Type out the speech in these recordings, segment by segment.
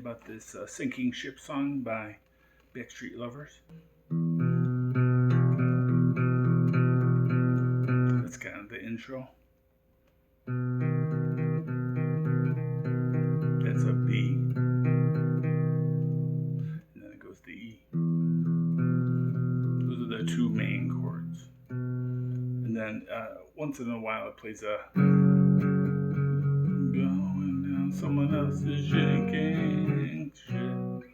About this sinking ship song by Backseat Lovers. That's kind of the intro. That's a B, and then it goes to E. Those are the two main chords, and then once in a while it plays a going down someone else's sinking ship.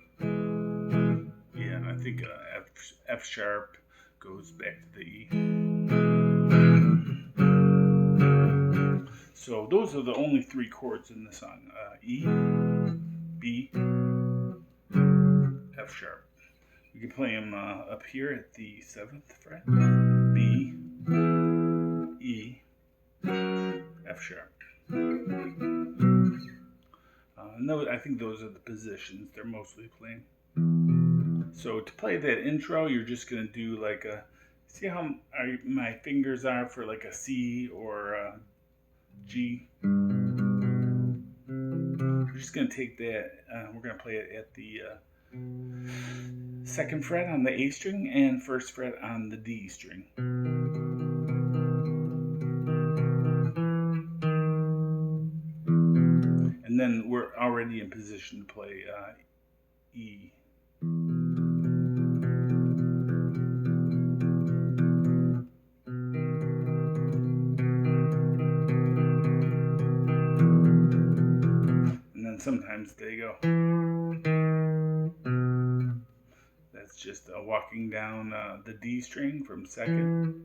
Yeah, I think F sharp goes back to the E. So those are the only three chords in the song: E, B, F sharp. You can play them up here at the 7th fret: B, E, F sharp. I think those are the positions they're mostly playing. So to play that intro, you're just going to do like a, see how my fingers are for like a C or a G? We're just going to take that, we're going to play it at the 2nd fret on the A string and 1st fret on the D string. And then we're already in position to play E. Sometimes they go. That's just walking down the D string from 2nd,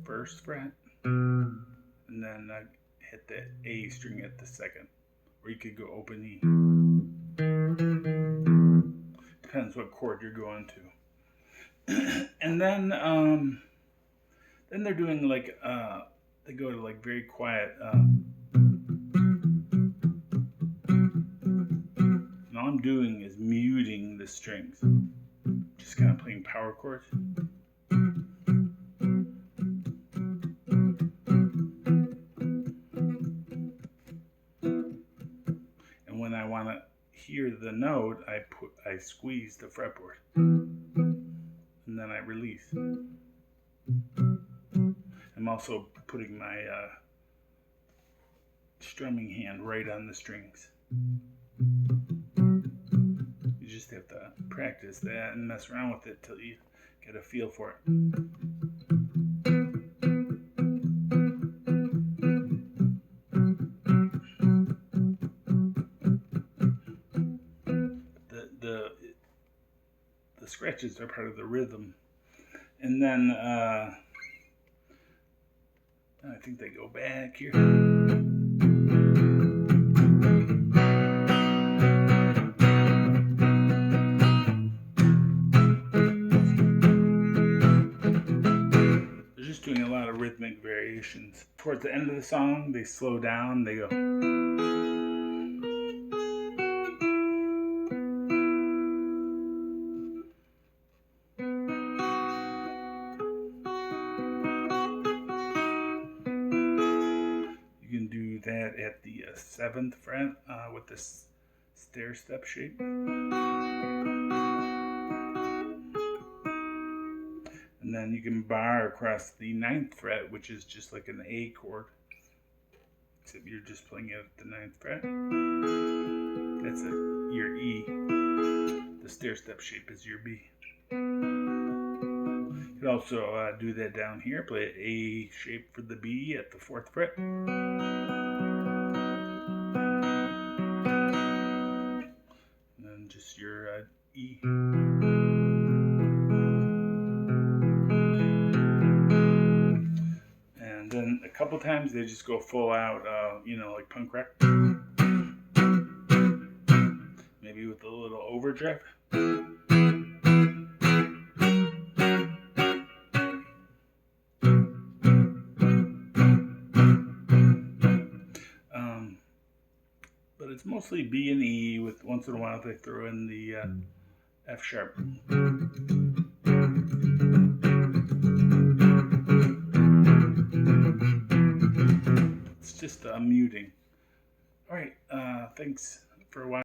1st fret, and then hit the A string at the 2nd, or you could go open E. Depends what chord you're going to. And then they're doing like they go to like very quiet. All I'm doing is muting the strings, just kind of playing power chords. And when I want to hear the note, I squeeze the fretboard, and then I release. I'm also putting my strumming hand right on the strings. You just have to practice that and mess around with it till you get a feel for it. The scratches are part of the rhythm, and then I think they go back here. Doing a lot of rhythmic variations. Towards the end of the song, they slow down, they go. You can do that at the 7th fret with this stair step shape. And then you can bar across the 9th fret, which is just like an A chord, except you're just playing it at the 9th fret. That's your E. The stair step shape is your B. You can also do that down here, play an A shape for the B at the 4th fret. And then just your E. Then a couple times they just go full out, like punk rock. Maybe with a little overdrive. But it's mostly B and E, with once in a while they throw in the F sharp. It's just muting. All right, thanks for watching.